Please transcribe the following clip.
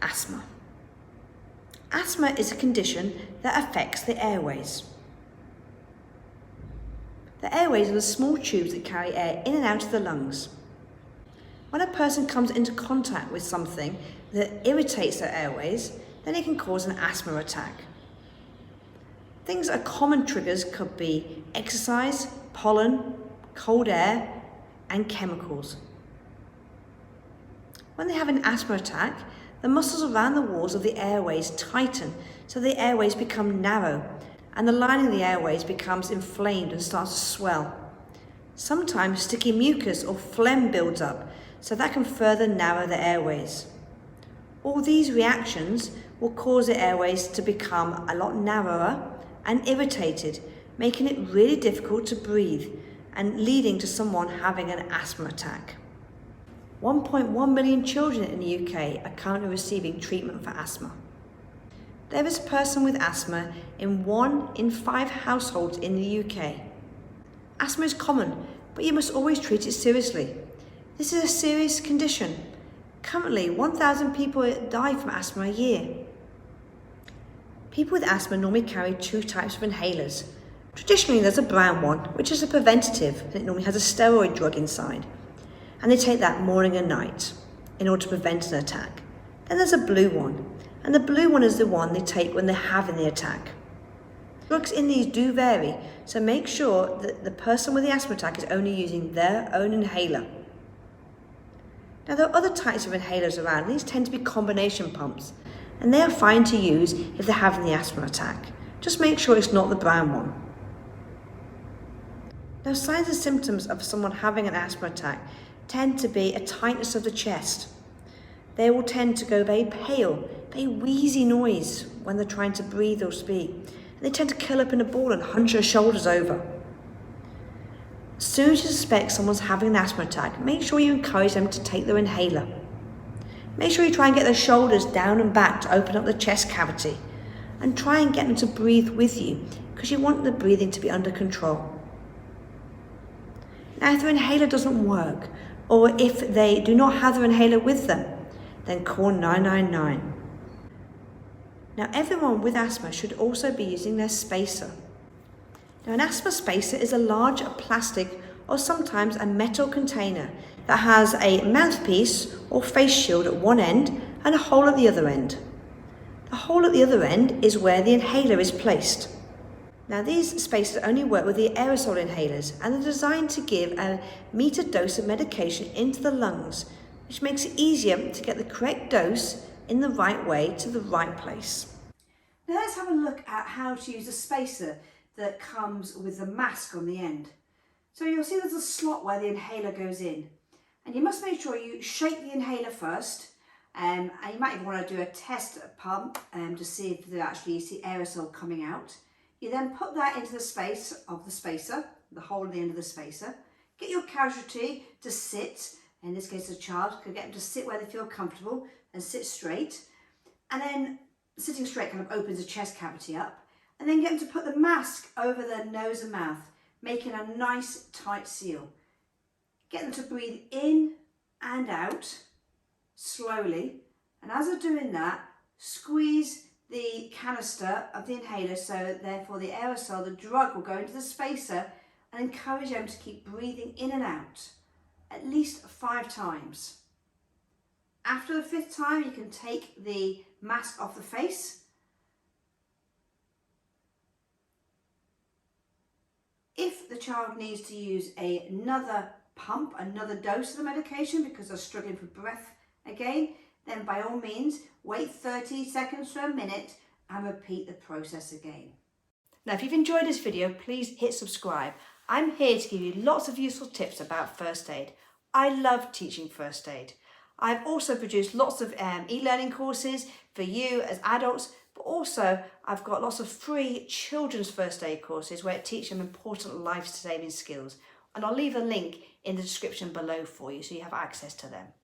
asthma. Asthma is a condition that affects the airways. The airways are the small tubes that carry air in and out of the lungs. When a person comes into contact with something that irritates their airways, then it can cause an asthma attack. Things that are common triggers could be exercise, pollen, cold air, and chemicals. When they have an asthma attack, the muscles around the walls of the airways tighten, so the airways become narrow, and the lining of the airways becomes inflamed and starts to swell. Sometimes sticky mucus or phlegm builds up, so that can further narrow the airways. All these reactions will cause the airways to become a lot narrower and irritated, making it really difficult to breathe and leading to someone having an asthma attack. 1.1 million children in the UK are currently receiving treatment for asthma. There is a person with asthma in 1 in 5 households in the UK. Asthma is common, but you must always treat it seriously. This is a serious condition. Currently, 1,000 people die from asthma a year. People with asthma normally carry 2 types of inhalers. Traditionally, there's a brown one, which is a preventative, and it normally has a steroid drug inside. And they take that morning and night in order to prevent an attack. Then there's a blue one, and the blue one is the one they take when they're having the attack. Drugs in these do vary, so make sure that the person with the asthma attack is only using their own inhaler. Now, there are other types of inhalers around. These tend to be combination pumps, and they are fine to use if they're having the asthma attack. Just make sure it's not the brown one. Now, signs and symptoms of someone having an asthma attack tend to be a tightness of the chest. They will tend to go very pale, very wheezy noise when they're trying to breathe or speak. And they tend to curl up in a ball and hunch their shoulders over. As soon as you suspect someone's having an asthma attack, make sure you encourage them to take their inhaler. Make sure you try and get their shoulders down and back to open up the chest cavity. And try and get them to breathe with you, because you want the breathing to be under control. Now, if their inhaler doesn't work, or if they do not have their inhaler with them, then call 999. Now, everyone with asthma should also be using their spacer. Now, an asthma spacer is a large plastic or sometimes a metal container that has a mouthpiece or face shield at one end and a hole at the other end. The hole at the other end is where the inhaler is placed. Now, these spacers only work with the aerosol inhalers, and they're designed to give a metered dose of medication into the lungs, which makes it easier to get the correct dose in the right way to the right place. Now, let's have a look at how to use a spacer that comes with a mask on the end. So you'll see there's a slot where the inhaler goes in, and you must make sure you shake the inhaler first, and you might even want to do a test pump to see if there actually is the aerosol coming out. You then put that into the space of the spacer, the hole at the end of the spacer. Get your casualty to sit, in this case a child, could get them to sit where they feel comfortable and sit straight. And then sitting straight kind of opens the chest cavity up. And then get them to put the mask over their nose and mouth, making a nice tight seal. Get them to breathe in and out slowly. And as they're doing that, squeeze the canister of the inhaler, so therefore the aerosol, the drug, will go into the spacer, and encourage them to keep breathing in and out at least 5 times. After the 5th time, you can take the mask off the face. If the child needs to use another pump, another dose of the medication because they're struggling for breath again, then by all means, wait 30 seconds to a minute and repeat the process again. Now, if you've enjoyed this video, please hit subscribe. I'm here to give you lots of useful tips about first aid. I love teaching first aid. I've also produced lots of e-learning courses for you as adults, but also I've got lots of free children's first aid courses where I teach them important life-saving skills. And I'll leave a link in the description below for you so you have access to them.